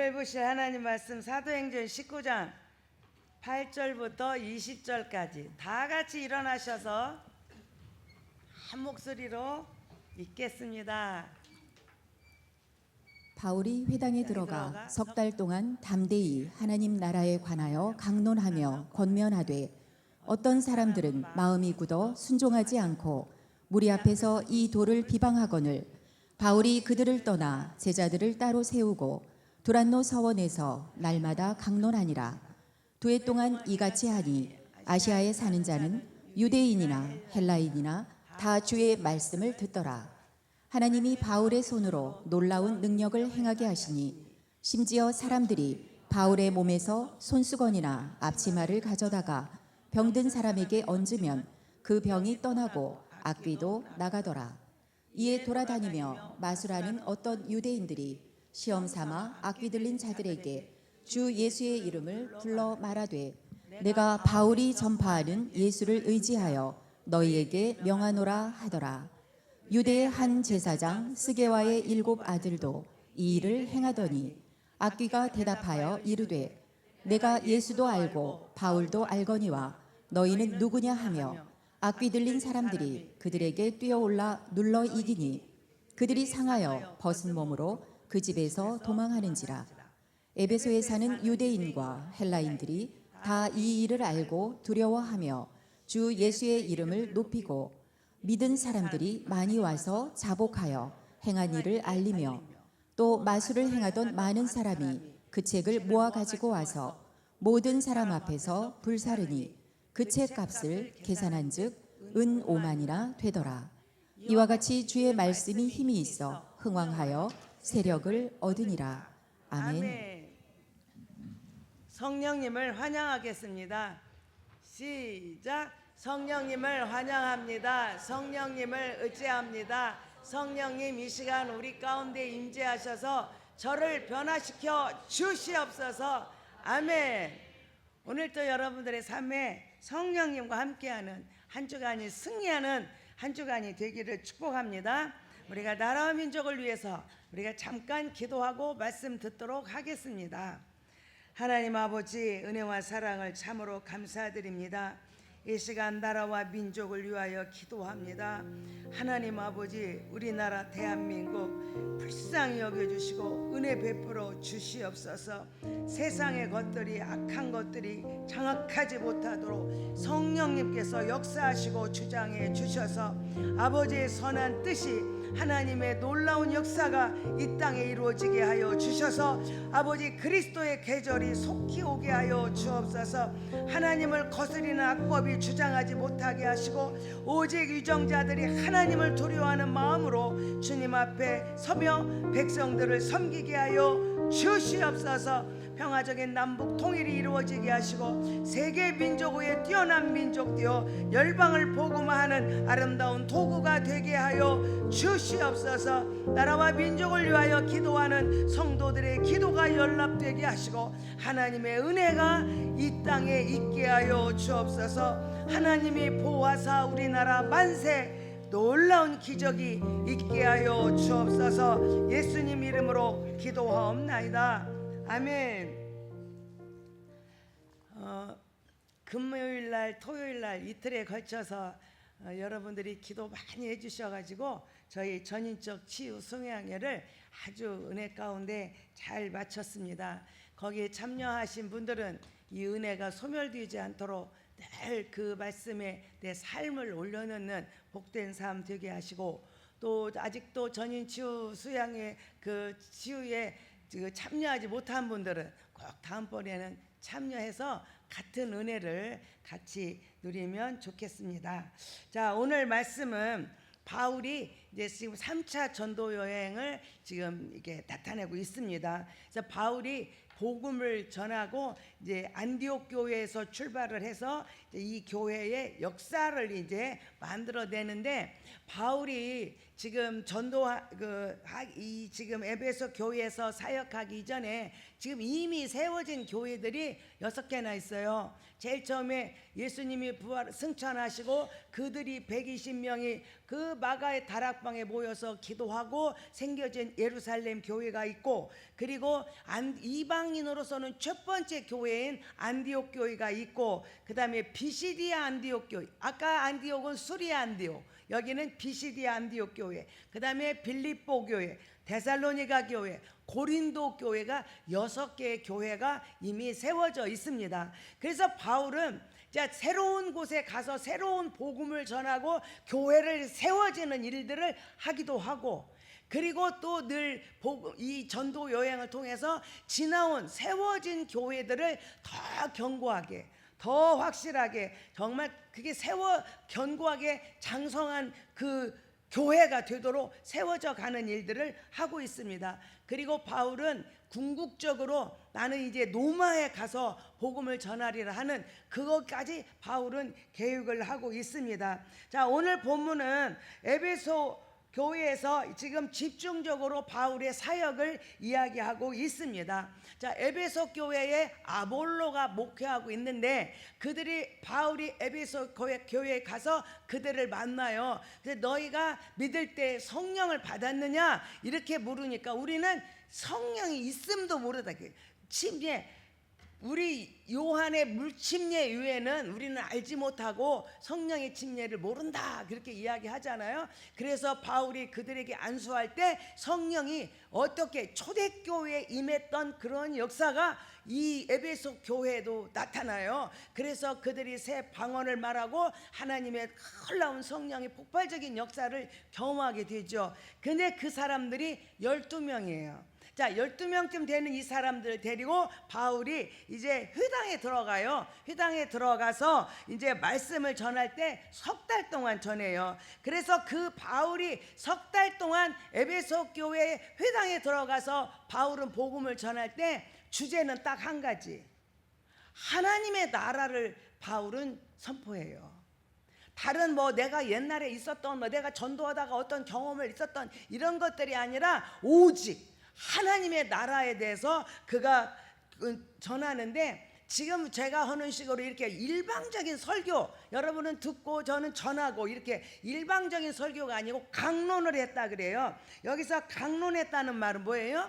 오늘 보실 하나님 말씀 사도행전 19장 8절부터 20절까지 다 같이 일어나셔서 한 목소리로 읽겠습니다. 바울이 회당에 들어가 석 달 동안 담대히 하나님 나라에 관하여 강론하며 권면하되 어떤 사람들은 마음이 굳어 순종하지 않고 무리 앞에서 이 도를 비방하거늘 바울이 그들을 떠나 제자들을 따로 세우고 두란노 서원에서 날마다 강론하니라. 2해 동안 이같이 하니 아시아에 사는 자는 유대인이나 헬라인이나 다 주의 말씀을 듣더라. 하나님이 바울의 손으로 놀라운 능력을 행하게 하시니 심지어 사람들이 바울의 몸에서 손수건이나 앞치마를 가져다가 병든 사람에게 얹으면 그 병이 떠나고 악귀도 나가더라. 이에 돌아다니며 마술하는 어떤 유대인들이 시험 삼아 악귀 들린 자들에게 주 예수의 이름을 불러 말하되 내가 바울이 전파하는 예수를 의지하여 너희에게 명하노라 하더라. 유대의 한 제사장 스게와의 7 아들도 이 일을 행하더니 악귀가 대답하여 이르되 내가 예수도 알고 바울도 알거니와 너희는 누구냐 하며 악귀 들린 사람들이 그들에게 뛰어올라 눌러 이기니 그들이 상하여 벗은 몸으로 그 집에서 도망하는지라. 에베소에 사는 유대인과 헬라인들이 다 이 일을 알고 두려워하며 주 예수의 이름을 높이고 믿은 사람들이 많이 와서 자복하여 행한 일을 알리며 또 마술을 행하던 많은 사람이 그 책을 모아 가지고 와서 모든 사람 앞에서 불사르니 그 책 값을 계산한즉 은 5만이나 되더라. 이와 같이 주의 말씀이 힘이 있어 흥왕하여 세력을 얻으니라. 아멘. 성령님을 환영하겠습니다. 시작. 성령님을 환영합니다. 성령님을 의지합니다. 성령님 이 시간 우리 가운데 임재하셔서 저를 변화시켜 주시옵소서. 아멘. 오늘도 여러분들의 삶에 성령님과 함께하는 한 주간이 승리하는 한 주간이 되기를 축복합니다. 우리가 나라와 민족을 위해서 우리가 잠깐 기도하고 말씀 듣도록 하겠습니다. 하나님 아버지 은혜와 사랑을 참으로 감사드립니다. 이 시간 나라와 민족을 위하여 기도합니다. 하나님 아버지 우리나라 대한민국 불쌍히 여겨주시고 은혜 베풀어 주시옵소서. 세상의 것들이 악한 것들이 장악하지 못하도록 성령님께서 역사하시고 주장해 주셔서 아버지의 선한 뜻이 하나님의 놀라운 역사가 이 땅에 이루어지게 하여 주셔서 아버지 그리스도의 계절이 속히 오게 하여 주옵소서. 하나님을 거스리는 악법이 주장하지 못하게 하시고 오직 유정자들이 하나님을 두려워하는 마음으로 주님 앞에 서며 백성들을 섬기게 하여 주시옵소서. 평화적인 남북 통일이 이루어지게 하시고 세계 민족 위에 뛰어난 민족 되어 열방을 복음화하는 아름다운 도구가 되게 하여 주시옵소서. 나라와 민족을 위하여 기도하는 성도들의 기도가 연락되게 하시고 하나님의 은혜가 이 땅에 있게 하여 주옵소서. 하나님이 보호하사 우리나라 만세 놀라운 기적이 있게 하여 주옵소서. 예수님 이름으로 기도하옵나이다. 아멘. 금요일날 토요일날 이틀에 걸쳐서 여러분들이 기도 많이 해주셔가지고 저희 전인적 치유 성향회를 아주 은혜 가운데 잘 마쳤습니다. 거기에 참여하신 분들은 이 은혜가 소멸되지 않도록 늘 그 말씀에 내 삶을 올려놓는 복된 삶 되게 하시고 또 아직도 전인 치유 수양회 그 치유에 참여하지 못한 분들은 꼭 다음번에는 참여해서 같은 은혜를 같이 누리면 좋겠습니다. 자, 오늘 말씀은 바울이 이제 지금 3차 전도 여행을 지금 이게 나타내고 있습니다. 그래서 바울이 복음을 전하고 이제 안디옥 교회에서 출발을 해서 이제 이 교회의 역사를 이제 만들어내는데, 바울이 지금 이 지금 에베소 교회에서 사역하기 이전에 지금 이미 세워진 교회들이 6개나 있어요. 제일 처음에 예수님이 승천하시고 그들이 120명이 그 마가의 다락방에 모여서 기도하고 생겨진 예루살렘 교회가 있고, 그리고 이방인으로서는 첫 번째 교회인 안디옥 교회가 있고, 그 다음에 비시디아 안디옥 교회, 아까 안디옥은 수리아 안디옥, 여기는 비시디아 안디옥 교회, 그 다음에 빌립보 교회, 데살로니가 교회, 고린도 교회가 6개의 교회가 이미 세워져 있습니다. 그래서 바울은 새로운 곳에 가서 새로운 복음을 전하고 교회를 세워지는 일들을 하기도 하고, 그리고 또 늘 이 전도 여행을 통해서 지나온 세워진 교회들을 더 견고하게, 더 확실하게, 정말 그게 견고하게 장성한 그 교회가 되도록 세워져 가는 일들을 하고 있습니다. 그리고 바울은 궁극적으로 나는 이제 로마에 가서 복음을 전하리라 하는 그것까지 바울은 계획을 하고 있습니다. 자, 오늘 본문은 에베소 교회에서 지금 집중적으로 바울의 사역을 이야기하고 있습니다. 자, 에베소 교회에 아볼로가 목회하고 있는데, 바울이 에베소 교회에 가서 그들을 만나요. 그래서 너희가 믿을 때 성령을 받았느냐 이렇게 물으니까, 우리는 성령이 있음도 모르다. 침례, 우리 요한의 물침례 이외에는 우리는 알지 못하고 성령의 침례를 모른다, 그렇게 이야기하잖아요. 그래서 바울이 그들에게 안수할 때 성령이 어떻게 초대교회에 임했던 그런 역사가 이 에베소 교회에도 나타나요. 그래서 그들이 새 방언을 말하고 하나님의 놀라운 성령의 폭발적인 역사를 경험하게 되죠. 근데 그 사람들이 12명이에요. 자, 12명쯤 되는 이 사람들을 데리고 바울이 이제 회당에 들어가요. 회당에 들어가서 이제 말씀을 전할 때 3달 동안 전해요. 그래서 그 바울이 3달 동안 에베소 교회 회당에 들어가서 바울은 복음을 전할 때 주제는 딱 한 가지, 하나님의 나라를 바울은 선포해요. 다른 내가 옛날에 있었던 내가 전도하다가 어떤 경험을 있었던 이런 것들이 아니라 오직 하나님의 나라에 대해서 그가 전하는데, 지금 제가 하는 식으로 이렇게 일방적인 설교, 여러분은 듣고 저는 전하고, 이렇게 일방적인 설교가 아니고 강론을 했다 그래요. 여기서 강론했다는 말은 뭐예요?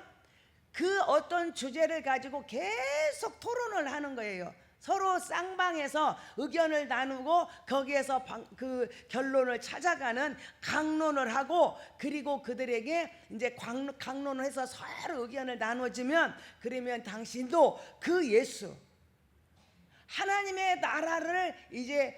그 어떤 주제를 가지고 계속 토론을 하는 거예요. 서로 쌍방에서 의견을 나누고 거기에서 그 결론을 찾아가는 강론을 하고, 그리고 그들에게 이제 강론을 해서 서로 의견을 나눠주면, 그러면 당신도 그 예수 하나님의 나라를 이제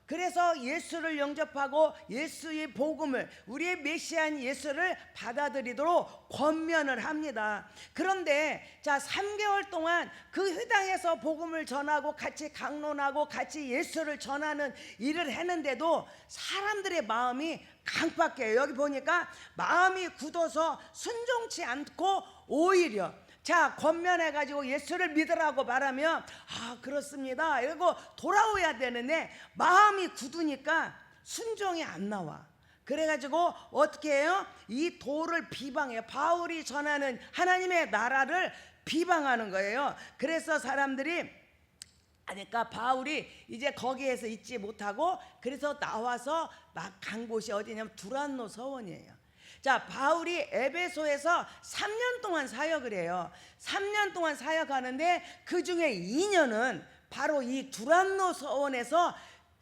그래서 예수를 영접하고 예수의 복음을, 우리의 메시아인 예수를 받아들이도록 권면을 합니다. 그런데 3개월 동안 그 회당에서 복음을 전하고 같이 강론하고 같이 예수를 전하는 일을 했는데도 사람들의 마음이 강팍해요. 여기 보니까 마음이 굳어서 순종치 않고 오히려 권면해가지고 예수를 믿으라고 말하면 그렇습니다 이러고 돌아오야 되는데, 마음이 굳으니까 순종이 안 나와. 그래가지고 어떻게 해요? 이 도를 비방해요. 바울이 전하는 하나님의 나라를 비방하는 거예요. 그래서 사람들이, 그러니까 바울이 이제 거기에서 있지 못하고 그래서 나와서 막 간 곳이 어디냐면 두란노 서원이에요. 자, 바울이 에베소에서 3년 동안 사역을 해요. 3년 동안 사역하는데 그 중에 2년은 바로 이 두란노 서원에서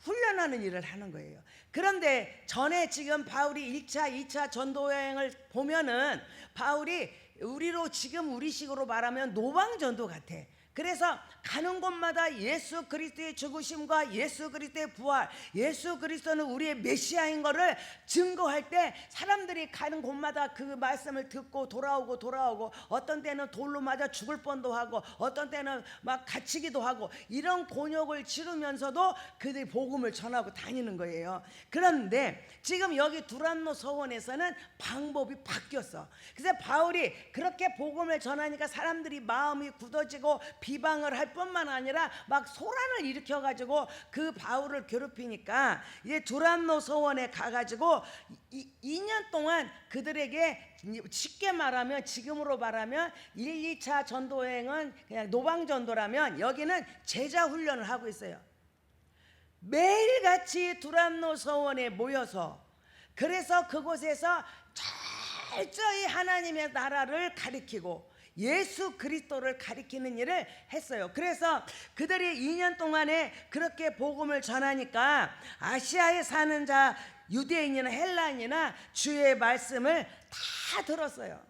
훈련하는 일을 하는 거예요. 그런데 전에 지금 바울이 1차, 2차 전도여행을 보면은 바울이 우리식으로 말하면 노방전도 같아. 그래서 가는 곳마다 예수 그리스도의 죽으심과 예수 그리스도의 부활, 예수 그리스도는 우리의 메시아인 것을 증거할 때 사람들이 가는 곳마다 그 말씀을 듣고 돌아오고 어떤 때는 돌로 맞아 죽을 뻔도 하고 어떤 때는 막 갇히기도 하고 이런 곤욕을 치르면서도 그들이 복음을 전하고 다니는 거예요. 그런데 지금 여기 두란노 서원에서는 방법이 바뀌었어. 그래서 바울이 그렇게 복음을 전하니까 사람들이 마음이 굳어지고 비방을 할 뿐만 아니라 막 소란을 일으켜가지고 그 바울을 괴롭히니까 이제 두란노 서원에 가가지고 2년 동안 그들에게 쉽게 말하면 지금으로 말하면 1, 2차 전도여행은 그냥 노방전도라면 여기는 제자 훈련을 하고 있어요. 매일같이 두란노 서원에 모여서 그래서 그곳에서 철저히 하나님의 나라를 가리키고 예수 그리스도를 가리키는 일을 했어요. 그래서 그들이 2년 동안에 그렇게 복음을 전하니까 아시아에 사는 자 유대인이나 헬라인이나 주의 말씀을 다 들었어요.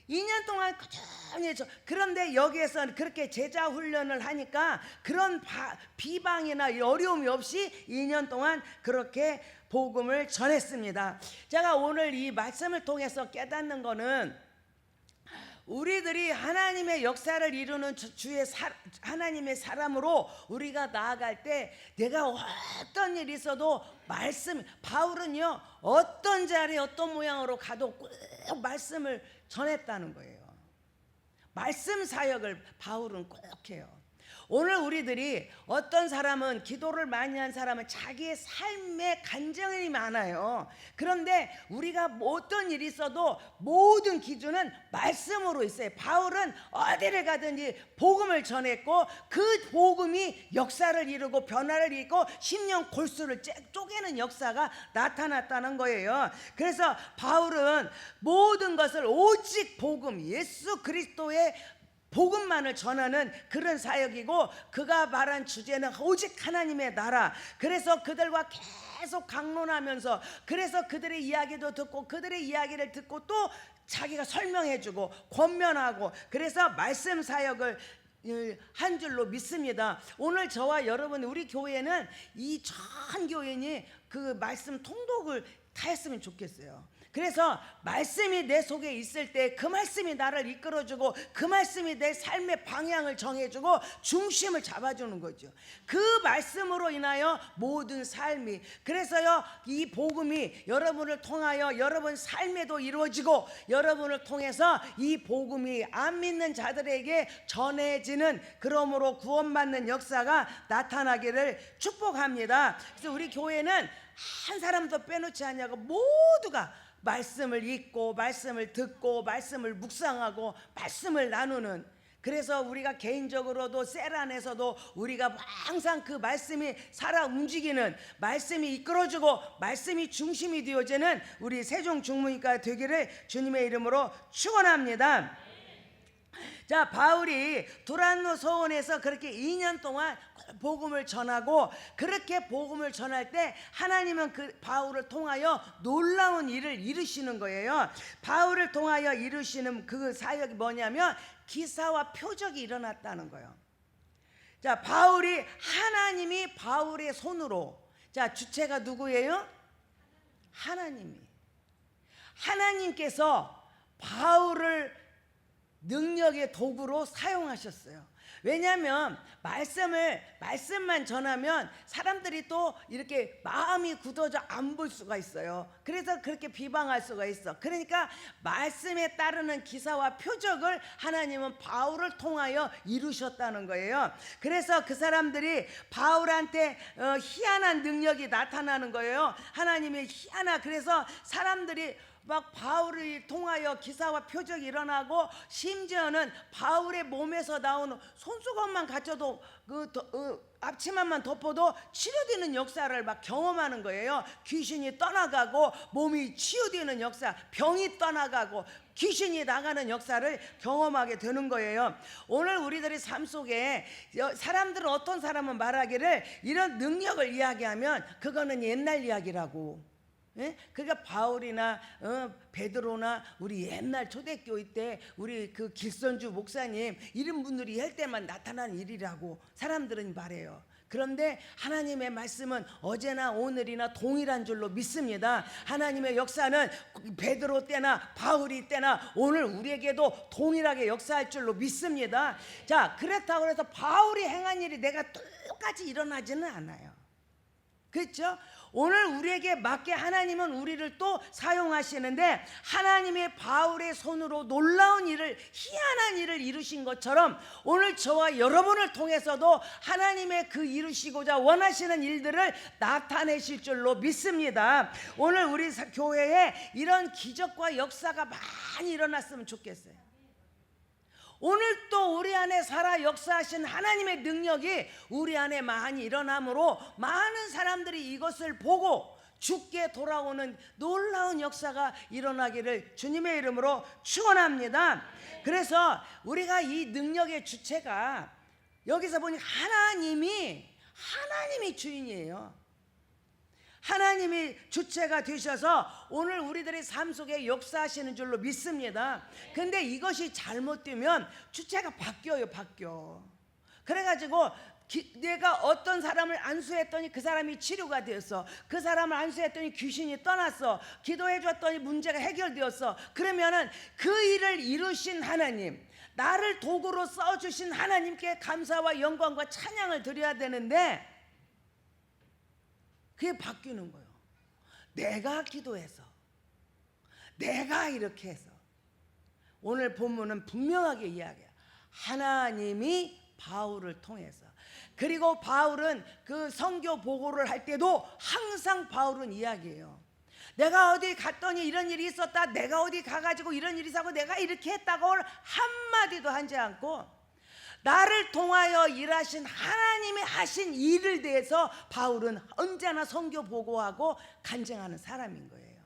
2년 동안 꾸준히 그런데 여기에서 그렇게 제자 훈련을 하니까 그런 비방이나 어려움이 없이 2년 동안 그렇게 복음을 전했습니다. 제가 오늘 이 말씀을 통해서 깨닫는 거는 우리들이 하나님의 역사를 이루는 하나님의 사람으로 우리가 나아갈 때 내가 어떤 일이 있어도 바울은요 어떤 자리에 어떤 모양으로 가도 꼭 말씀을 전했다는 거예요. 말씀 사역을 바울은 꼭 해요. 오늘 우리들이 어떤 사람은 기도를 많이 한 사람은 자기의 삶에 간증이 많아요. 그런데 우리가 어떤 일이 있어도 모든 기준은 말씀으로 있어요. 바울은 어디를 가든지 복음을 전했고 그 복음이 역사를 이루고 변화를 이루고 십년 골수를 쪼개는 역사가 나타났다는 거예요. 그래서 바울은 모든 것을 오직 복음 예수 그리스도의 복음만을 전하는 그런 사역이고 그가 말한 주제는 오직 하나님의 나라. 그래서 그들과 계속 강론하면서 그래서 그들의 이야기도 듣고 그들의 이야기를 듣고 또 자기가 설명해주고 권면하고 그래서 말씀 사역을 한 줄로 믿습니다. 오늘 저와 여러분 우리 교회는 이 전 교인이 그 말씀 통독을 다 했으면 좋겠어요. 그래서 말씀이 내 속에 있을 때 그 말씀이 나를 이끌어주고 그 말씀이 내 삶의 방향을 정해주고 중심을 잡아주는 거죠. 그 말씀으로 인하여 모든 삶이 그래서요 이 복음이 여러분을 통하여 여러분 삶에도 이루어지고 여러분을 통해서 이 복음이 안 믿는 자들에게 전해지는 그러므로 구원받는 역사가 나타나기를 축복합니다. 그래서 우리 교회는 한 사람도 빼놓지 않냐고 모두가 말씀을 읽고 말씀을 듣고 말씀을 묵상하고 말씀을 나누는 그래서 우리가 개인적으로도 셀 안에서도 우리가 항상 그 말씀이 살아 움직이는 말씀이 이끌어주고 말씀이 중심이 되어지는 우리 세종 중무니까 되기를 주님의 이름으로 축원합니다. 자, 바울이 두란노 서원에서 그렇게 2년 동안 복음을 전하고 그렇게 복음을 전할 때 하나님은 그 바울을 통하여 놀라운 일을 이루시는 거예요. 바울을 통하여 이루시는 그 사역이 뭐냐면 기사와 표적이 일어났다는 거예요. 자, 하나님이 바울의 손으로 자, 주체가 누구예요? 하나님께서 바울을 능력의 도구로 사용하셨어요. 왜냐하면 말씀만 전하면 사람들이 또 이렇게 마음이 굳어져 안 볼 수가 있어요. 그래서 그렇게 비방할 수가 있어. 그러니까 말씀에 따르는 기사와 표적을 하나님은 바울을 통하여 이루셨다는 거예요. 그래서 그 사람들이 바울한테 희한한 능력이 나타나는 거예요. 하나님의 그래서 사람들이 막 바울을 통하여 기사와 표적이 일어나고 심지어는 바울의 몸에서 나오는 손수건만 갖춰도 앞치마만 덮어도 치료되는 역사를 막 경험하는 거예요. 귀신이 떠나가고 몸이 치유되는 역사, 병이 떠나가고 귀신이 나가는 역사를 경험하게 되는 거예요. 오늘 우리들의 삶 속에 사람들은 어떤 사람은 말하기를 이런 능력을 이야기하면 그거는 옛날 이야기라고 예? 그러니까 바울이나 베드로나 우리 옛날 초대교회 때 우리 그 길선주 목사님 이런 분들이 할 때만 나타난 일이라고 사람들은 말해요. 그런데 하나님의 말씀은 어제나 오늘이나 동일한 줄로 믿습니다. 하나님의 역사는 베드로 때나 바울이 때나 오늘 우리에게도 동일하게 역사할 줄로 믿습니다. 자, 그렇다고 해서 바울이 행한 일이 내가 똑같이 일어나지는 않아요. 그렇죠? 오늘 우리에게 맞게 하나님은 우리를 또 사용하시는데 하나님의 바울의 손으로 놀라운 일을, 희한한 일을 이루신 것처럼 오늘 저와 여러분을 통해서도 하나님의 그 이루시고자 원하시는 일들을 나타내실 줄로 믿습니다. 오늘 우리 교회에 이런 기적과 역사가 많이 일어났으면 좋겠어요. 오늘 또 우리 안에 살아 역사하신 하나님의 능력이 우리 안에 많이 일어나므로 많은 사람들이 이것을 보고 죽게 돌아오는 놀라운 역사가 일어나기를 주님의 이름으로 축원합니다. 그래서 우리가 이 능력의 주체가 여기서 보니 하나님이 주인이에요. 하나님이 주체가 되셔서 오늘 우리들의 삶 속에 역사하시는 줄로 믿습니다. 근데 이것이 잘못되면 주체가 바뀌어. 그래가지고 내가 어떤 사람을 안수했더니 그 사람이 치료가 되었어. 그 사람을 안수했더니 귀신이 떠났어. 기도해줬더니 문제가 해결되었어. 그러면은 그 일을 이루신 하나님, 나를 도구로 써주신 하나님께 감사와 영광과 찬양을 드려야 되는데 그게 바뀌는 거예요. 내가 기도해서, 내가 이렇게 해서. 오늘 본문은 분명하게 이야기해요. 하나님이 바울을 통해서. 그리고 바울은 그 선교 보고를 할 때도 항상 바울은 이야기해요. 내가 어디 갔더니 이런 일이 있었다. 내가 어디 가가지고 이런 일이 있었고 내가 이렇게 했다고 한마디도 하지 않고 나를 통하여 일하신 하나님이 하신 일을 대해서 바울은 언제나 선교 보고하고 간증하는 사람인 거예요.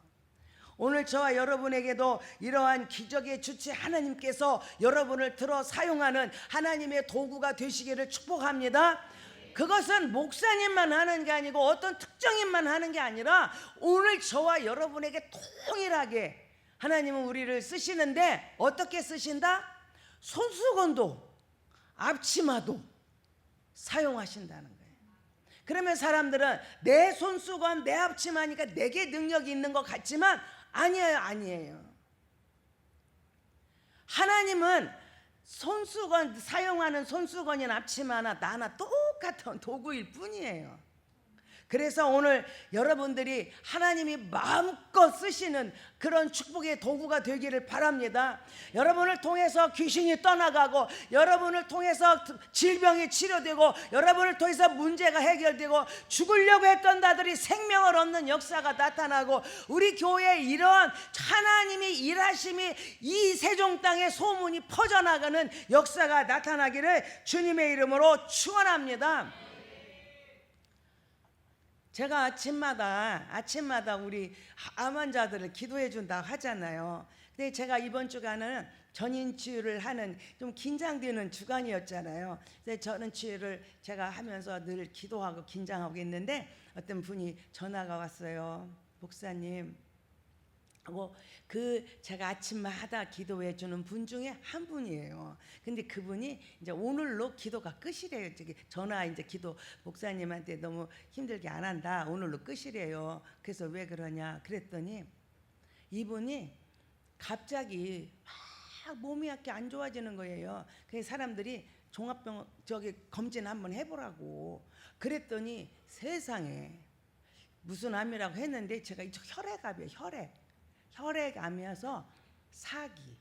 오늘 저와 여러분에게도 이러한 기적의 주체 하나님께서 여러분을 들어 사용하는 하나님의 도구가 되시기를 축복합니다. 그것은 목사님만 하는 게 아니고 어떤 특정인만 하는 게 아니라 오늘 저와 여러분에게 통일하게 하나님은 우리를 쓰시는데 어떻게 쓰신다? 손수건도 앞치마도 사용하신다는 거예요. 그러면 사람들은 내 손수건 내 앞치마니까 내게 능력이 있는 것 같지만 아니에요. 하나님은 손수건 사용하는 손수건이나 앞치마나 나나 똑같은 도구일 뿐이에요. 그래서 오늘 여러분들이 하나님이 마음껏 쓰시는 그런 축복의 도구가 되기를 바랍니다. 여러분을 통해서 귀신이 떠나가고 여러분을 통해서 질병이 치료되고 여러분을 통해서 문제가 해결되고 죽으려고 했던 자들이 생명을 얻는 역사가 나타나고 우리 교회에 이러한 하나님이 일하심이 이 세종 땅에 소문이 퍼져나가는 역사가 나타나기를 주님의 이름으로 축원합니다. 제가 아침마다 우리 암 환자들을 기도해 준다고 하잖아요. 근데 제가 이번 주간은 전인 치유를 하는 좀 긴장되는 주간이었잖아요. 그래서 전인 치유를 제가 하면서 늘 기도하고 긴장하고 있는데 어떤 분이 전화가 왔어요. 목사님 하고 제가 아침마다 기도해 주는 분 중에 한 분이에요. 근데 그분이 이제 오늘로 기도가 끝이래요. 전화 이제 기도 목사님한테 너무 힘들게 안 한다. 오늘로 끝이래요. 그래서 왜 그러냐 그랬더니 이분이 갑자기 막 몸이 이렇게 안 좋아지는 거예요. 그래서 사람들이 종합병원 검진 한번 해보라고 그랬더니 세상에 무슨 암이라고 했는데 제가 이 혈액암이에요. 혈액암이어서 사기.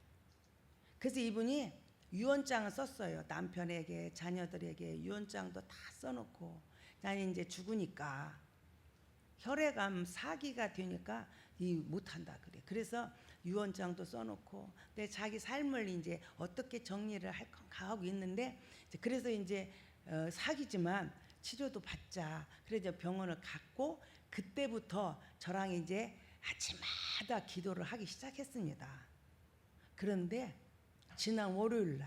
그래서 이분이 유언장을 썼어요. 남편에게 자녀들에게 유언장도 다 써놓고 나는 이제 죽으니까 혈액암 사기가 되니까 못한다 그래. 그래서 유언장도 써놓고 근데 자기 삶을 이제 어떻게 정리를 할 건가 하고 있는데 그래서 이제 사기지만 치료도 받자. 그래서 병원을 갔고 그때부터 저랑 이제 아침마다 기도를 하기 시작했습니다. 그런데 지난 월요일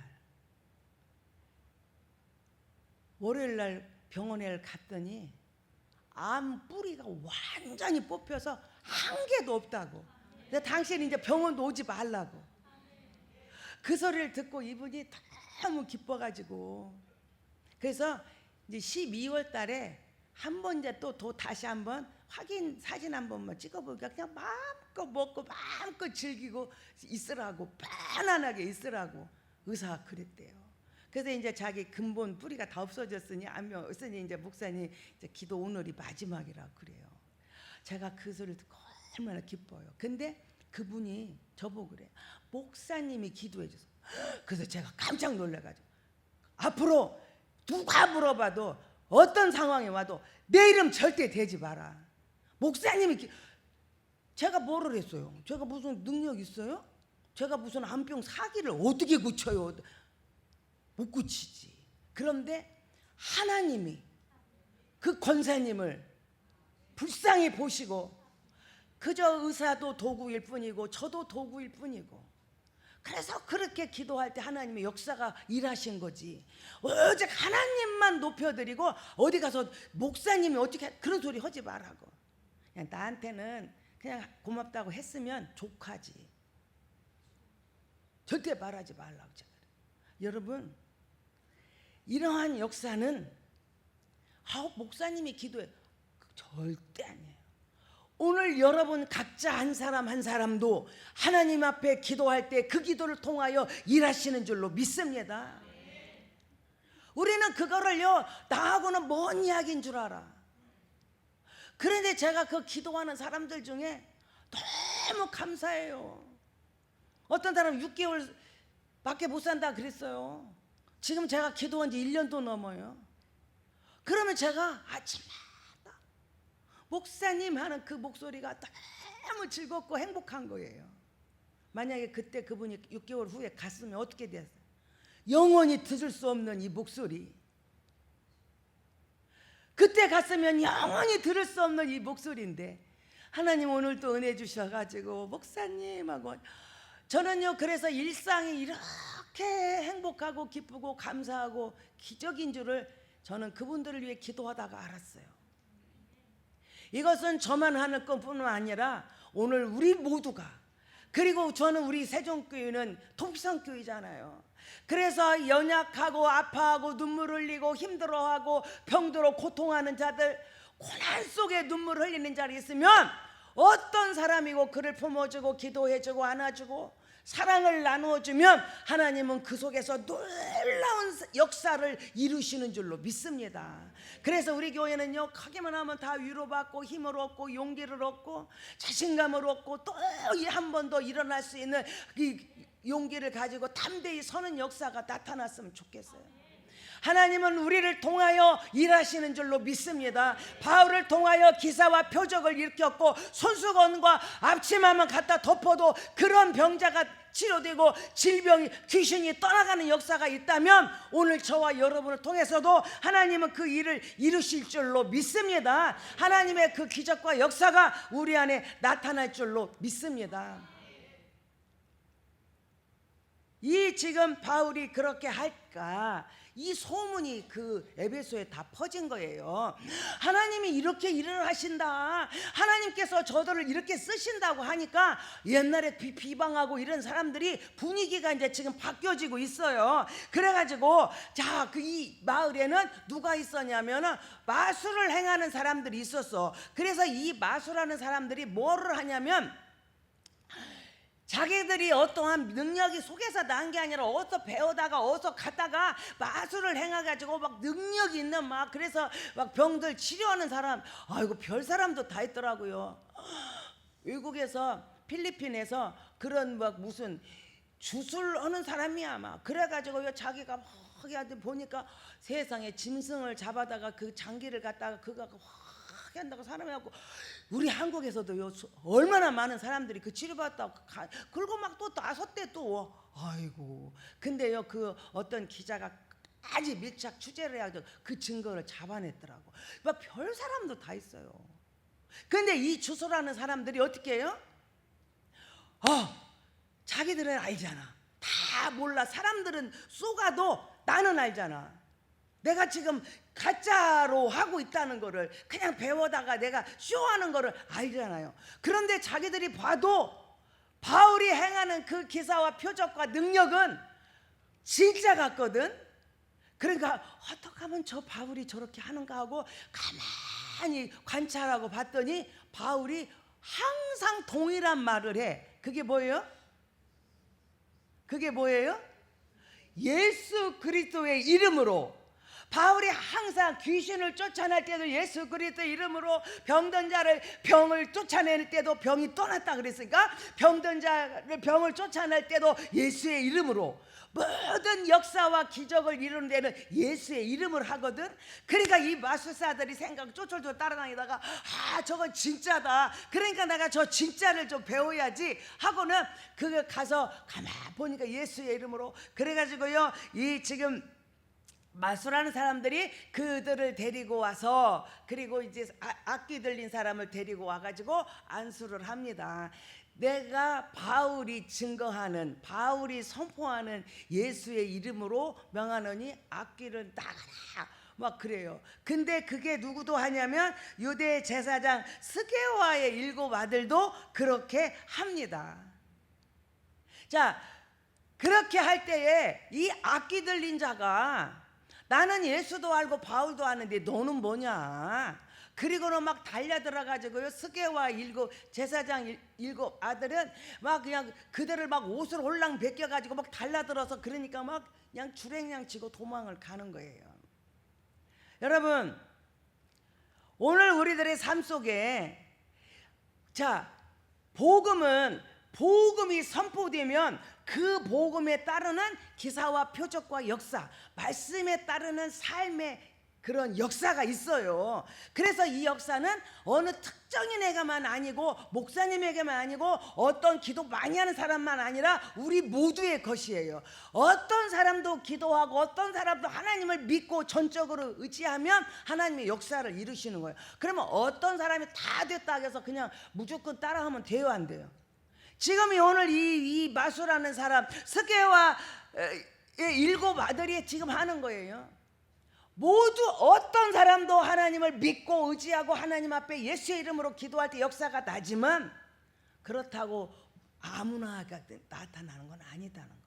날 병원에 갔더니 암 뿌리가 완전히 뽑혀서 한 개도 없다고. 근데 당신 이제 병원도 오지 말라고. 그 소리를 듣고 이분이 너무 기뻐가지고, 그래서 이제 12월 달에 한 번 이제 또 다시 한번 확인 사진 한 번만 찍어보니까 그냥 마음껏 먹고 마음껏 즐기고 있으라고, 편안하게 있으라고 의사가 그랬대요. 그래서 이제 자기 근본 뿌리가 다 없어졌으니 암명 없으니 이제 목사님 이제 기도 오늘이 마지막이라고 그래요. 제가 그 소리를 듣고 얼마나 기뻐요. 근데 그분이 저보고 그래요. 목사님이 기도해 줘서. 그래서 제가 깜짝 놀라가지고 앞으로 누가 물어봐도 어떤 상황에 와도 내 이름 절대 대지 마라. 목사님이 제가 뭐를 했어요? 제가 무슨 능력 있어요? 제가 무슨 암병 사기를 어떻게 고쳐요? 못 고치지. 그런데 하나님이 그 권사님을 불쌍히 보시고, 그저 의사도 도구일 뿐이고 저도 도구일 뿐이고, 그래서 그렇게 기도할 때 하나님의 역사가 일하신 거지. 오직 하나님만 높여드리고 어디 가서 목사님이 어떻게 그런 소리 하지 말라고. 그냥 나한테는 그냥 고맙다고 했으면 족하지. 절대 말하지 말라고 제가. 여러분, 이러한 역사는 목사님이 기도해, 절대 아니에요. 오늘 여러분 각자 한 사람 한 사람도 하나님 앞에 기도할 때 그 기도를 통하여 일하시는 줄로 믿습니다. 우리는 그거를요 나하고는 먼 이야기인 줄 알아. 그런데 제가 그 기도하는 사람들 중에 너무 감사해요. 어떤 사람 6개월 밖에 못 산다 그랬어요. 지금 제가 기도한 지 1년도 넘어요. 그러면 제가 아침마다 목사님 하는 그 목소리가 너무 즐겁고 행복한 거예요. 만약에 그때 그분이 6개월 후에 갔으면 어떻게 됐어요? 영원히 들을 수 없는 이 목소리. 그때 갔으면 영원히 들을 수 없는 이 목소리인데, 하나님 오늘 또 은혜 주셔가지고 목사님하고 저는요 그래서 일상이 이렇게 행복하고 기쁘고 감사하고 기적인 줄을 저는 그분들을 위해 기도하다가 알았어요. 이것은 저만 하는 것뿐만 아니라 오늘 우리 모두가, 그리고 저는 우리 세종교회는 통성교회잖아요. 그래서 연약하고 아파하고 눈물 흘리고 힘들어하고 병들어 고통하는 자들, 고난 속에 눈물 흘리는 자리 있으면 어떤 사람이고 그를 품어주고 기도해주고 안아주고 사랑을 나누어주면 하나님은 그 속에서 놀라운 역사를 이루시는 줄로 믿습니다. 그래서 우리 교회는요 가기만 하면 다 위로받고 힘을 얻고 용기를 얻고 자신감을 얻고 또 한 번 더 일어날 수 있는 이 용기를 가지고 담대히 서는 역사가 나타났으면 좋겠어요. 하나님은 우리를 통하여 일하시는 줄로 믿습니다. 바울을 통하여 기사와 표적을 일으켰고 손수건과 앞치마만 갖다 덮어도 그런 병자가 치료되고 질병이 귀신이 떠나가는 역사가 있다면 오늘 저와 여러분을 통해서도 하나님은 그 일을 이루실 줄로 믿습니다. 하나님의 그 기적과 역사가 우리 안에 나타날 줄로 믿습니다. 이 지금 바울이 그렇게 할까, 이 소문이 그 에베소에 다 퍼진 거예요. 하나님이 이렇게 일을 하신다, 하나님께서 저들을 이렇게 쓰신다고 하니까 옛날에 비방하고 이런 사람들이 분위기가 이제 지금 바뀌어지고 있어요. 그래가지고 자, 그 이 마을에는 누가 있었냐면은 마술을 행하는 사람들이 있었어. 그래서 이 마술하는 사람들이 뭐를 하냐면 자기들이 어떠한 능력이 속에서 난 게 아니라 어디서 배우다가 어디서 갔다가 마술을 행해가지고 막 능력 있는 막 그래서 막 병들 치료하는 사람, 아이고 별 사람도 다 있더라고요. 외국에서 필리핀에서 그런 막 무슨 주술하는 사람이야 막 그래가지고 자기가 막 보니까 세상에 짐승을 잡아다가 그 장기를 갖다가 그거 확 한다고 사람이 하고, 우리 한국에서도요 얼마나 많은 사람들이 그 치료받다고 그리고 막 또 나섰대 또. 아이고, 근데요 그 어떤 기자가 아주 밀착 취재를 해가지고 그 증거를 잡아냈더라고. 막 별 사람도 다 있어요. 근데 이 주소라는 사람들이 어떻게 해요? 자기들은 알잖아. 다 몰라. 사람들은 쏘가도 나는 알잖아. 내가 지금 가짜로 하고 있다는 거를 그냥 배워다가 내가 쇼하는 거를 알잖아요. 그런데 자기들이 봐도 바울이 행하는 그 기사와 표적과 능력은 진짜 같거든. 그러니까 어떻게 하면 저 바울이 저렇게 하는가 하고 가만히 관찰하고 봤더니 바울이 항상 동일한 말을 해. 그게 뭐예요? 그게 뭐예요? 예수 그리스도의 이름으로. 바울이 항상 귀신을 쫓아낼 때도 예수 그리스도 이름으로, 병든 자를 병을 쫓아낼 때도 병이 떠났다 그랬으니까 병든 자를 병을 쫓아낼 때도 예수의 이름으로, 모든 역사와 기적을 이루는 데는 예수의 이름을 하거든. 그러니까 이 마술사들이 생각 쫓쫄쫓 따라다니다가 저건 진짜다, 그러니까 내가 저 진짜를 좀 배워야지 하고는 그거 가서 가만 보니까 예수의 이름으로. 그래가지고요, 이 지금 마술하는 사람들이 그들을 데리고 와서, 그리고 이제 악기 들린 사람을 데리고 와가지고 안수를 합니다. 내가 바울이 증거하는, 바울이 선포하는 예수의 이름으로 명하노니 악기를 나가라 막 그래요. 근데 그게 누구도 하냐면 유대 제사장 스게와의 7 아들도 그렇게 합니다. 자, 그렇게 할 때에 이 악기 들린 자가 나는 예수도 알고 바울도 아는데 너는 뭐냐? 그리고는 막 달려들어가지고요, 스게와 7 제사장 7 아들은 막 그냥 그들을 막 옷을 홀랑 벗겨가지고 막 달려들어서, 그러니까 막 그냥 주랭냥 치고 도망을 가는 거예요. 여러분, 오늘 우리들의 삶 속에 자, 복음이 선포되면 그 복음에 따르는 기사와 표적과 역사, 말씀에 따르는 삶의 그런 역사가 있어요. 그래서 이 역사는 어느 특정인에게만 아니고, 목사님에게만 아니고, 어떤 기도 많이 하는 사람만 아니라 우리 모두의 것이에요. 어떤 사람도 기도하고 어떤 사람도 하나님을 믿고 전적으로 의지하면 하나님의 역사를 이루시는 거예요. 그러면 어떤 사람이 다 됐다 해서 그냥 무조건 따라하면 돼요, 안 돼요? 지금 오늘 이 마술하는 사람 스게와 7 아들이 지금 하는 거예요. 모두 어떤 사람도 하나님을 믿고 의지하고 하나님 앞에 예수의 이름으로 기도할 때 역사가 나지만, 그렇다고 아무나 나타나는 건 아니다는 거예요.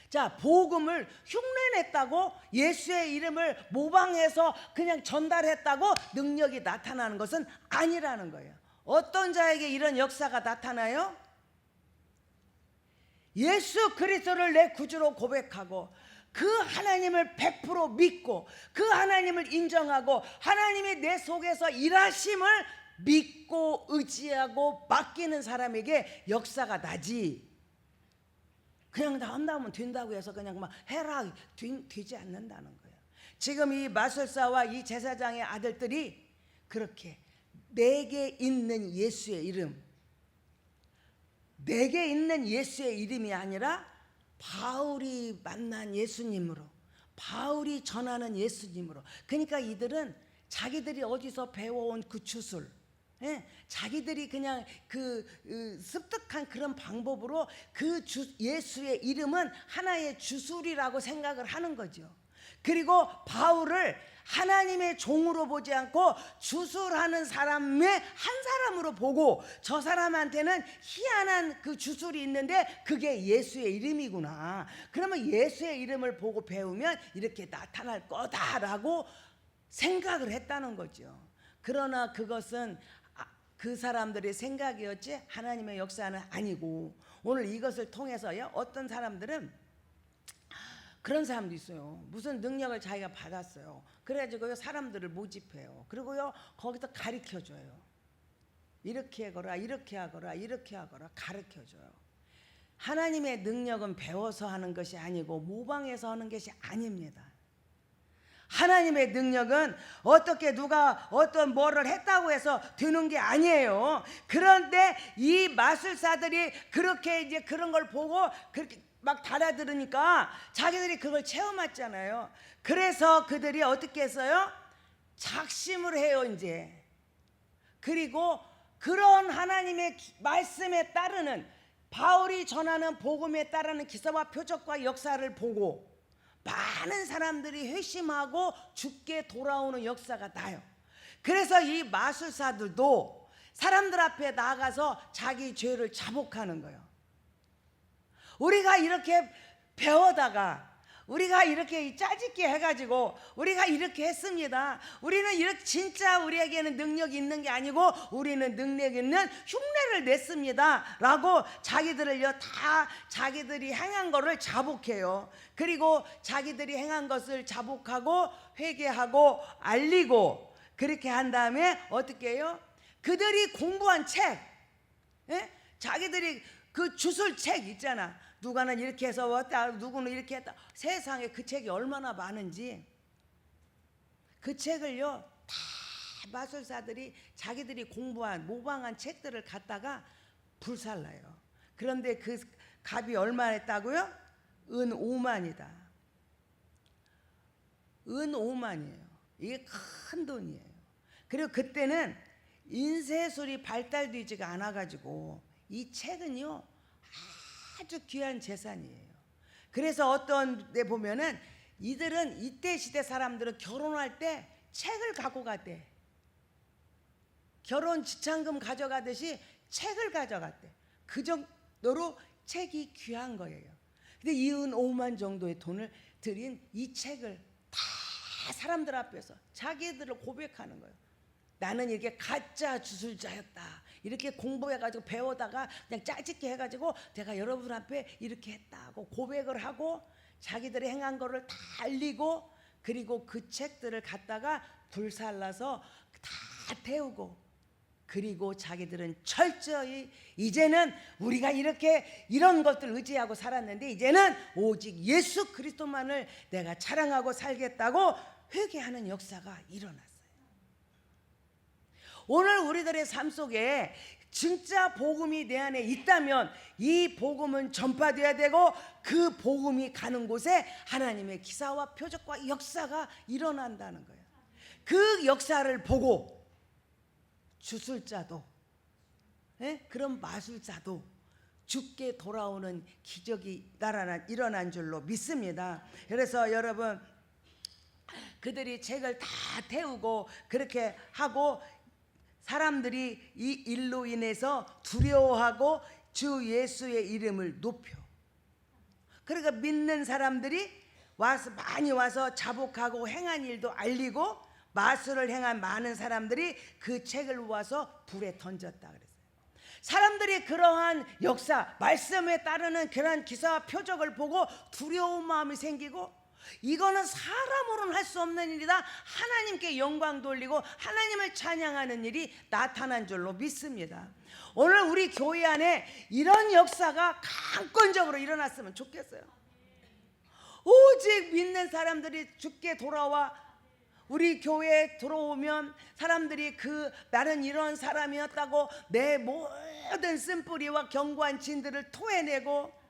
자, 복음을 흉내냈다고 예수의 이름을 모방해서 그냥 전달했다고 능력이 나타나는 것은 아니라는 거예요. 어떤 자에게 이런 역사가 나타나요? 예수 그리스도를 내 구주로 고백하고 그 하나님을 100% 믿고 그 하나님을 인정하고 하나님이 내 속에서 일하심을 믿고 의지하고 맡기는 사람에게 역사가 나지, 그냥 다 한다면 된다고 해서 그냥 막 해라 되지 않는다는 거예요. 지금 이 마술사와 이 제사장의 아들들이 그렇게 내게 있는 예수의 이름, 내게 있는 예수의 이름이 아니라 바울이 만난 예수님으로, 바울이 전하는 예수님으로. 그러니까 이들은 자기들이 어디서 배워온 그 주술, 자기들이 그냥 습득한 그런 방법으로 예수의 이름은 하나의 주술이라고 생각을 하는 거죠. 그리고 바울을 하나님의 종으로 보지 않고 주술하는 사람의 한 사람으로 보고, 저 사람한테는 희한한 그 주술이 있는데 그게 예수의 이름이구나, 그러면 예수의 이름을 보고 배우면 이렇게 나타날 거다라고 생각을 했다는 거죠. 그러나 그것은 그 사람들의 생각이었지 하나님의 역사는 아니고, 오늘 이것을 통해서요, 어떤 사람들은 그런 사람도 있어요. 무슨 능력을 자기가 받았어요. 그래가지고요, 사람들을 모집해요. 그리고요, 거기서 가르쳐줘요. 이렇게 해거라, 이렇게 하거라, 이렇게 하거라, 가르쳐줘요. 하나님의 능력은 배워서 하는 것이 아니고 모방해서 하는 것이 아닙니다. 하나님의 능력은 어떻게 누가 어떤 뭐를 했다고 해서 되는 게 아니에요. 그런데 이 마술사들이 그렇게 이제 그런 걸 보고 그렇게 막 달아들으니까 자기들이 그걸 체험했잖아요. 그래서 그들이 어떻게 했어요? 작심을 해요, 이제. 그리고 그런 하나님의 말씀에 따르는, 바울이 전하는 복음에 따르는 기사와 표적과 역사를 보고 많은 사람들이 회심하고 죽게 돌아오는 역사가 나요. 그래서 이 마술사들도 사람들 앞에 나가서 자기 죄를 자복하는 거예요. 우리가 이렇게 배워다가 우리가 이렇게 짜집게 해가지고 우리가 이렇게 했습니다. 우리는 이렇게 진짜 우리에게는 능력이 있는 게 아니고 우리는 능력 있는 흉내를 냈습니다 라고 자기들을요 다 자기들이 행한 거를 자복해요. 그리고 자기들이 행한 것을 자복하고 회개하고 알리고 그렇게 한 다음에 어떻게 해요? 그들이 공부한 책, 자기들이 그 주술책 있잖아. 누가는 이렇게 해서 왔다, 누구는 이렇게 했다. 세상에 그 책이 얼마나 많은지. 그 책을요 다 마술사들이 자기들이 공부한 모방한 책들을 갖다가 불살라요. 그런데 그 값이 얼마 했다고요? 은 5만이다. 은 5만이에요. 이게 큰 돈이에요. 그리고 그때는 인쇄술이 발달되지가 않아가지고 이 책은요 아주 귀한 재산이에요. 그래서 어떤 데 보면은 이들은 이때 시대 사람들은 결혼할 때 책을 갖고 갔대. 결혼 지참금 가져가듯이 책을 가져갔대. 그 정도로 책이 귀한 거예요. 근데 이은 5만 정도의 돈을 들인 이 책을 다 사람들 앞에서 자기들을 고백하는 거예요. 나는 이렇게 가짜 주술자였다. 이렇게 공부해가지고 배우다가 그냥 짜집게 해가지고 내가 여러분 앞에 이렇게 했다고 고백을 하고 자기들이 행한 거를 다 알리고 그리고 그 책들을 갖다가 불살라서 다 태우고 그리고 자기들은 철저히 이제는 우리가 이렇게 이런 것들 의지하고 살았는데 이제는 오직 예수 그리스도만을 내가 자랑하고 살겠다고 회개하는 역사가 일어났어요. 오늘 우리들의 삶 속에 진짜 복음이 내 안에 있다면 이 복음은 전파돼야 되고 그 복음이 가는 곳에 하나님의 기사와 표적과 역사가 일어난다는 거예요. 그 역사를 보고 주술자도 그런 마술자도 죽게 돌아오는 기적이 일어난 줄로 믿습니다. 그래서 여러분 그들이 책을 다 태우고 그렇게 하고 사람들이 이 일로 인해서 두려워하고 주 예수의 이름을 높여. 그러니까 믿는 사람들이 와서 많이 와서 자복하고 행한 일도 알리고 마술을 행한 많은 사람들이 그 책을 모아서 불에 던졌다 그랬어요. 사람들이 그러한 역사, 말씀에 따르는 그러한 기사와 표적을 보고 두려운 마음이 생기고 이거는 사람으로는 할 수 없는 일이다. 하나님께 영광 돌리고 하나님을 찬양하는 일이 나타난 줄로 믿습니다. 오늘 우리 교회 안에 이런 역사가 강권적으로 일어났으면 좋겠어요. 오직 믿는 사람들이 죽게 돌아와 우리 교회에 들어오면 사람들이 나는 이런 사람이었다고 내 모든 쓴뿌리와 견고한 진들을 토해내고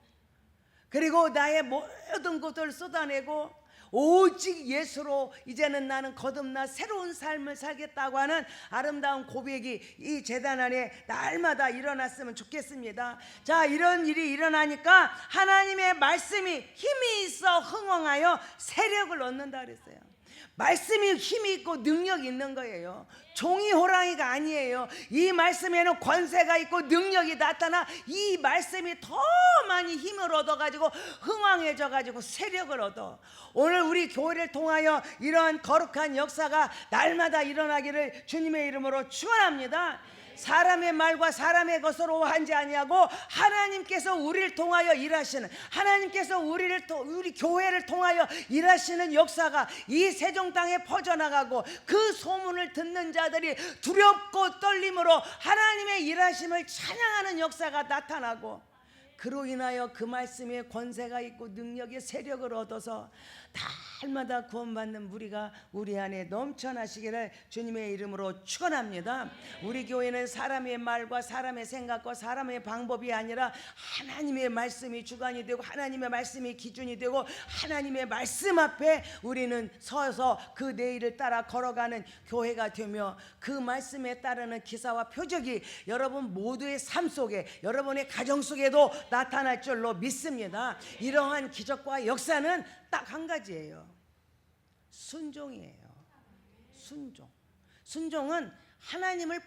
그리고 나의 모든 것을 쏟아내고 오직 예수로 이제는 나는 거듭나 새로운 삶을 살겠다고 하는 아름다운 고백이 이 제단 안에 날마다 일어났으면 좋겠습니다. 자, 이런 일이 일어나니까 하나님의 말씀이 힘이 있어 흥왕하여 세력을 얻는다 그랬어요. 말씀이 힘이 있고 능력이 있는 거예요. 종이 호랑이가 아니에요. 이 말씀에는 권세가 있고 능력이 나타나 이 말씀이 더 많이 힘을 얻어가지고 흥왕해져가지고 세력을 얻어. 오늘 우리 교회를 통하여 이러한 거룩한 역사가 날마다 일어나기를 주님의 이름으로 축원합니다. 사람의 말과 사람의 것으로 한지 아니하고 하나님께서 우리를 통하여 일하시는 하나님께서 우리 교회를 통하여 일하시는 역사가 이 세종 땅에 퍼져나가고 그 소문을 듣는 자들이 두렵고 떨림으로 하나님의 일하심을 찬양하는 역사가 나타나고 그로 인하여 그 말씀에 권세가 있고 능력의 세력을 얻어서 날마다 구원받는 무리가 우리 안에 넘쳐나시기를 주님의 이름으로 축원합니다. 우리 교회는 사람의 말과 사람의 생각과 사람의 방법이 아니라 하나님의 말씀이 주관이 되고 하나님의 말씀이 기준이 되고 하나님의 말씀 앞에 우리는 서서 그 내일을 따라 걸어가는 교회가 되며 그 말씀에 따르는 기사와 표적이 여러분 모두의 삶 속에 여러분의 가정 속에도 나타날 줄로 믿습니다. 이러한 기적과 역사는 딱 한 가지예요. 순종이에요. 순종. 순종은 하나님을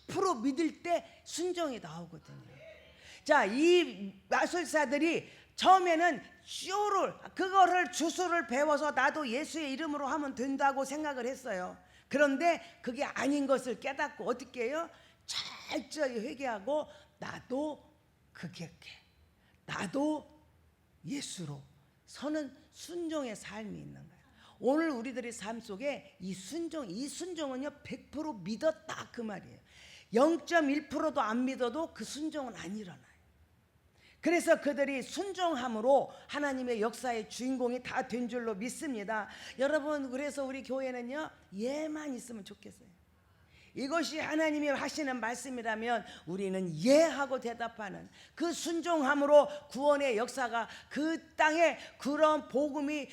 100% 믿을 때 순종이 나오거든요. 자, 이 마술사들이 처음에는 그거를 주술을 배워서 나도 예수의 이름으로 하면 된다고 생각을 했어요. 그런데 그게 아닌 것을 깨닫고 어떻게 해요? 철저히 회개하고 나도 예수로 서는 순종의 삶이 있는 거예요. 오늘 우리들의 삶 속에 이 순종은요 100% 믿었다 그 말이에요. 0.1%도 안 믿어도 그 순종은 안 일어나요. 그래서 그들이 순종함으로 하나님의 역사의 주인공이 다 된 줄로 믿습니다. 여러분, 그래서 우리 교회는요 예만 있으면 좋겠어요. 이것이 하나님이 하시는 말씀이라면 우리는 예하고 대답하는 그 순종함으로 구원의 역사가 그 땅에 그런 복음이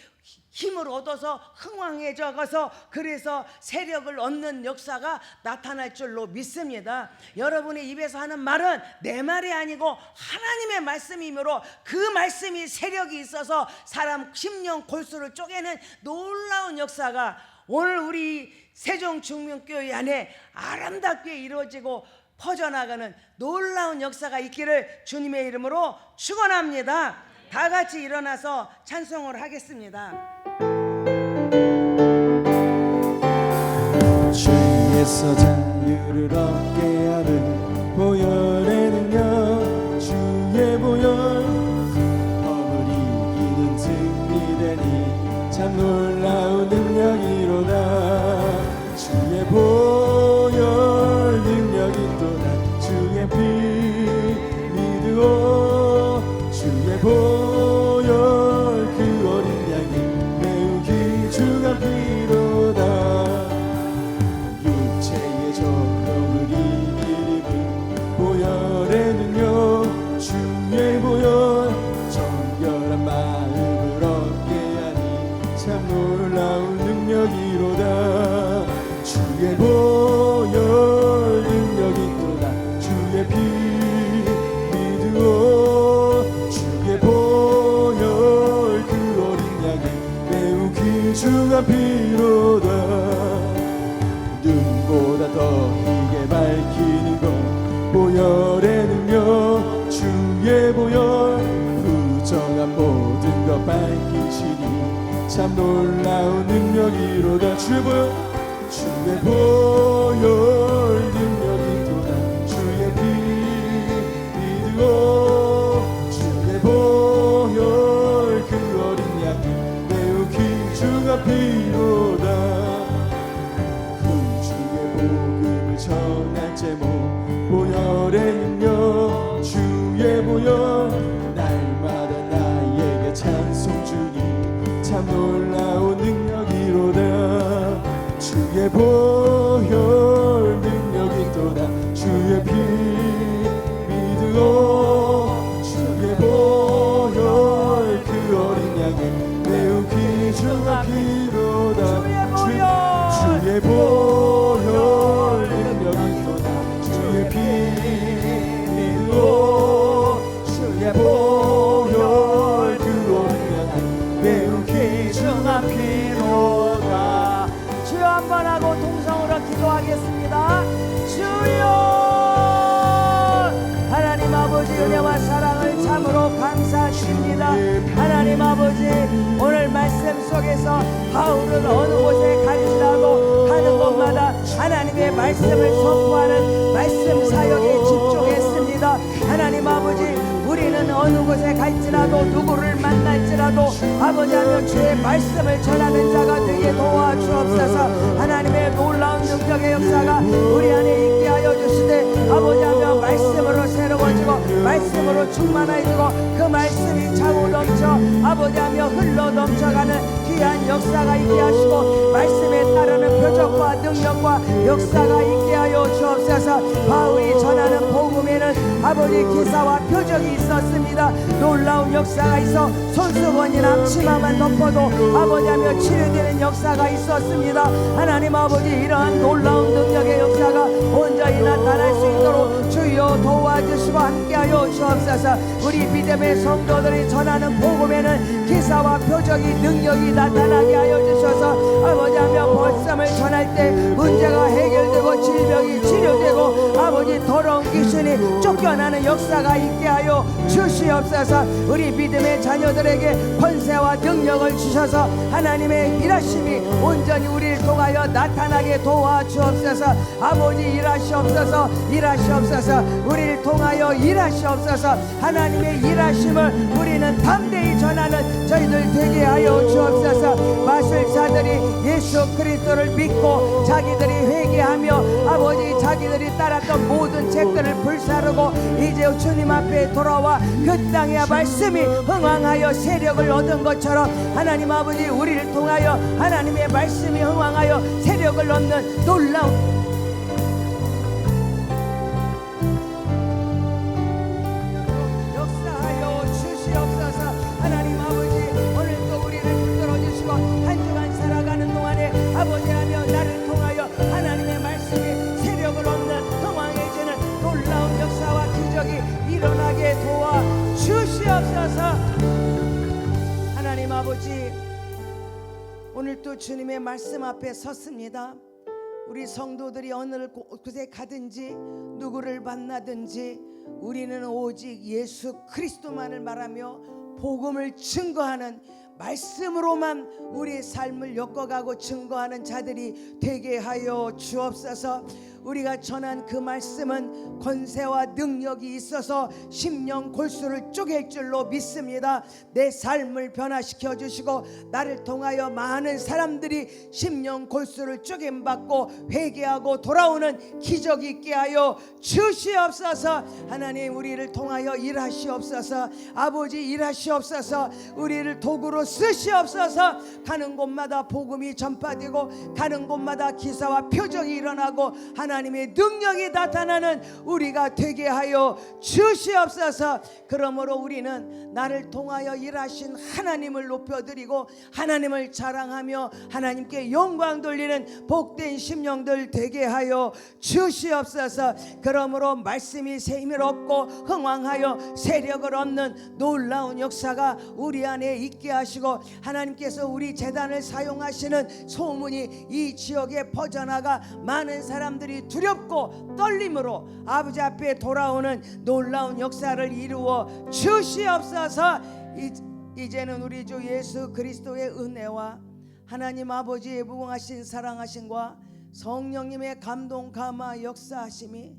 힘을 얻어서 흥왕해져서 그래서 세력을 얻는 역사가 나타날 줄로 믿습니다. 여러분의 입에서 하는 말은 내 말이 아니고 하나님의 말씀이므로 그 말씀이 세력이 있어서 사람 심령 골수를 쪼개는 놀라운 역사가 오늘 우리 세종중명교회 안에 아름답게 이루어지고 퍼져나가는 놀라운 역사가 있기를 주님의 이름으로 축원합니다. 다 같이 일어나서 찬송을 하겠습니다. 죄에서 자유를 얻게 하는 보혈의 능력, 주의 보혈 범을 이기는 승리되니 참 놀라운 능력이로다. 주의 보혈 능력이 또다. 주의 피 믿으오. 주의 보혈 그 어린 양이 매우 귀중한 피로다. 육체의 정욕을 이기는 보혈의 능력, 주의 보혈 정결한 마음을 얻게 하니 참 놀라운 능력이로다. 주의 보혈 능력이 또다. 주의 피 믿으오. 주의 보혈 그 어린 양이 매우 귀중한 피로다. 눈보다 더 희게 밝히는 것 보혈의 능력, 주의 보혈 부정한 모든 것 밝히시니 참 놀라운 능력이로다. 주의 보혈 능력이 또다. 주의 피 믿으오. 주의 보혈 그 어린 양이 매우 귀중한 피로다. 구주의 복음을 전할 제목 보혈의 능력, 주의 보혈 날마다 나에게 찬송 주니 참 놀라운 능력이로다. 주의 보혈 능력이 또다. 주의 피 믿으오. 주의 보혈 그 어린 양이 매우 귀중한 피로다. 주의 보혈 능력이 또다. 주의 피 믿으오. 주의 보혈 그 어린 양이 매우 귀중한 피로다. 주여 한번 하고 동성으로 기도하겠습니다. 주여 하나님 아버지 은혜와 사랑을 참으로 감사드립니다. 하나님 아버지 오늘 말씀 속에서 바울은 어느 곳에 갈지라도 가는 곳마다 하나님의 말씀을 선포하는 말씀 사역에 집중했습니다. 하나님 아버지 우리는 어느 곳에 갈지라도 누구를 만날지라도 아버지 하며 주의 말씀을 전하는 자가 되게 도와주옵소서. 하나님의 놀라운 능력의 역사가 우리 안에 있게 하여 주시되 아버지 하며 말씀으로 새로워지고 말씀으로 충만해지고 그 말씀이 차고 넘쳐 아버지 하며 흘러 넘쳐가는 귀한 역사가 있게 하시고 말씀에 따르는 표적과 능력과 역사가 있게 하여 주옵소서. 바울이 전하는 복음에는 아버지 기사와 표적이 있었습니다. 놀라운 역사가 있어 손수건이나 치마만 덮어도 아버지 하며 치료되는 역사가 있었습니다. 하나님 아버지 이러한 놀라운 능력의 역사가 온전히 나타날 수 있도록 주여 도와주시고 주시고 함께하여 주옵소서. 우리 믿음의 성도들이 전하는 복음에는 기사와 표적이 능력이 나타나게 하여 주셔서 아버지 하며 벌씀을 전할 때 문제가 해결되고 질병이 치료되고 아버지 더러운 귀신이 쫓겨나는 역사가 있게 하여 주시옵소서. 우리 믿음의 자녀들에게 권세와 능력을 주셔서 하나님의 일하심이 온전히 우리를 통하여 나타나게 도와주옵소서. 아버지 일하시옵소서. 일하시옵소서. 우리를 통하여 일하시옵소서. 하나님의 일하심을 우리는 담대히 전하는 저희들 되게 하여 주옵소서. 마술사들이 예수 그리스도를 믿고 자기들이 회개하며 아버지 자기들이 따랐던 모든 책들을 불사르고 이제 주님 앞에 돌아와 그 땅에 말씀이 흥왕하여 세력을 얻은 것처럼 하나님 아버지 우리를 통하여 하나님의 말씀이 흥왕하여 세력을 얻는 놀라운 역사하여 주시옵소서. 하나님 아버지 오늘도 우리를 붙들어 주시고 한 주간 살아가는 동안에 아버지 하며 나를 통하여 하나님의 말씀이 세력을 얻는 흥왕해지는 놀라운 역사와 기적이 일어나게 도와 주시옵소서. 하나님 아버지 오늘 또 주님의 말씀 앞에 섰습니다. 우리 성도들이 어느 곳에 가든지 누구를 만나든지 우리는 오직 예수 그리스도만을 말하며 복음을 증거하는 말씀으로만 우리의 삶을 엮어가고 증거하는 자들이 되게 하여 주옵소서. 우리가 전한 그 말씀은 권세와 능력이 있어서 심령 골수를 쪼갤 줄로 믿습니다. 내 삶을 변화시켜 주시고 나를 통하여 많은 사람들이 심령 골수를 쪼개받고 회개하고 돌아오는 기적이 있게 하여 주시옵소서. 하나님 우리를 통하여 일하시옵소서. 아버지 일하시옵소서. 우리를 도구로 쓰시옵소서. 가는 곳마다 복음이 전파되고 가는 곳마다 기사와 표적이 일어나고 하나님의 능력이 나타나는 우리가 되게 하여 주시옵소서. 그러므로 우리는 나를 통하여 일하신 하나님을 높여드리고 하나님을 자랑하며 하나님께 영광 돌리는 복된 심령들 되게 하여 주시옵소서. 그러므로 말씀이 힘을 얻고 흥왕하여 세력을 얻는 놀라운 역사가 우리 안에 있게 하시고 하나님께서 우리 재단을 사용하시는 소문이 이 지역에 퍼져나가 많은 사람들이 두렵고 떨림으로 아버지 앞에 돌아오는 놀라운 역사를 이루어 주시옵소서. 이제는 우리 주 예수 그리스도의 은혜와 하나님 아버지의 무궁하신 사랑하심과 성령님의 감동 감화 역사하심이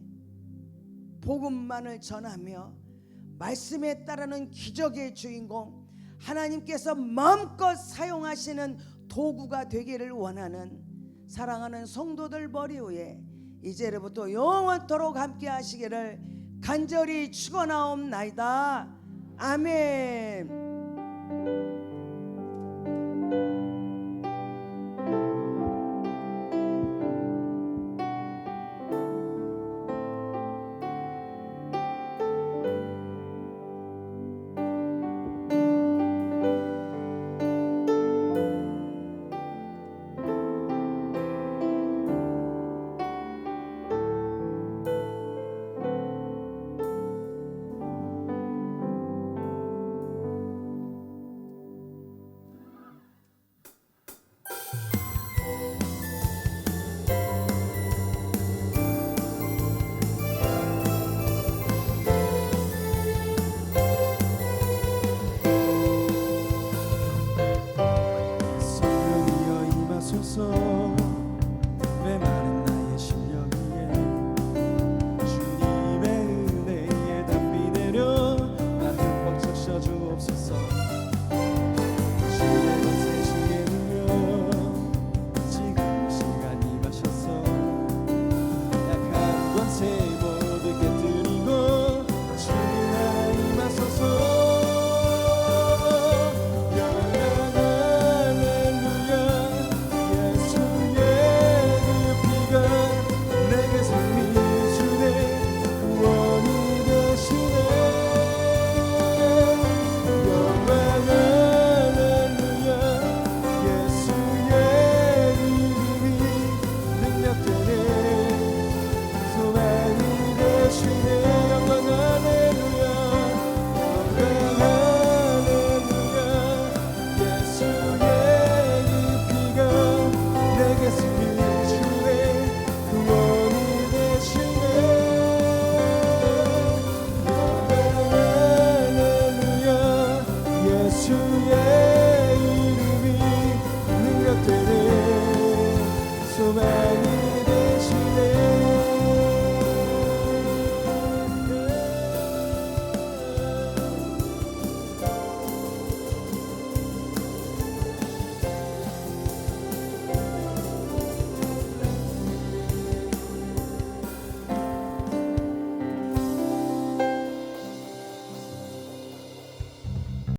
복음만을 전하며 말씀에 따르는 기적의 주인공 하나님께서 마음껏 사용하시는 도구가 되기를 원하는 사랑하는 성도들 머리 위에 이제로부터 영원토록 함께 하시기를 간절히 축원하옵나이다. 아멘.